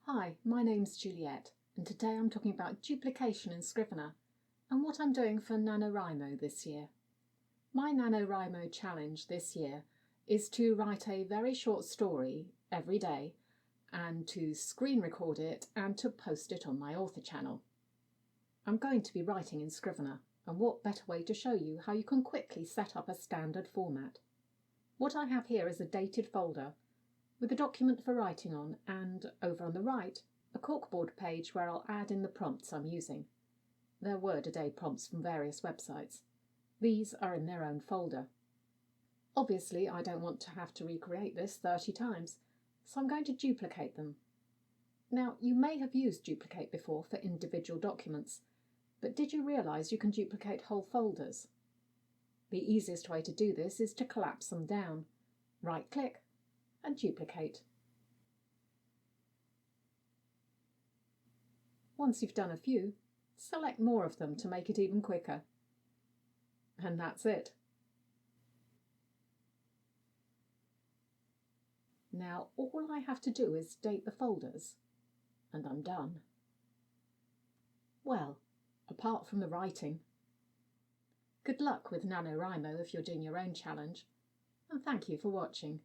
Hi, my name's Juliet, and today I'm talking about duplication in Scrivener and what I'm doing for NaNoWriMo this year. My NaNoWriMo challenge this year is to write a very short story every day and to screen record it and to post it on my author channel. I'm going to be writing in Scrivener, and what better way to show you how you can quickly set up a standard format. What I have here is a dated folder with a document for writing on, and over on the right, a corkboard page where I'll add in the prompts I'm using. They're word-a-day prompts from various websites. These are in their own folder. Obviously, I don't want to have to recreate this 30 times, so I'm going to duplicate them. Now, you may have used duplicate before for individual documents, but did you realise you can duplicate whole folders? The easiest way to do this is to collapse them down. Right-click and duplicate. Once you've done a few, select more of them to make it even quicker. And that's it. Now all I have to do is date the folders, and I'm done. Well, apart from the writing. Good luck with NaNoWriMo if you're doing your own challenge, and thank you for watching.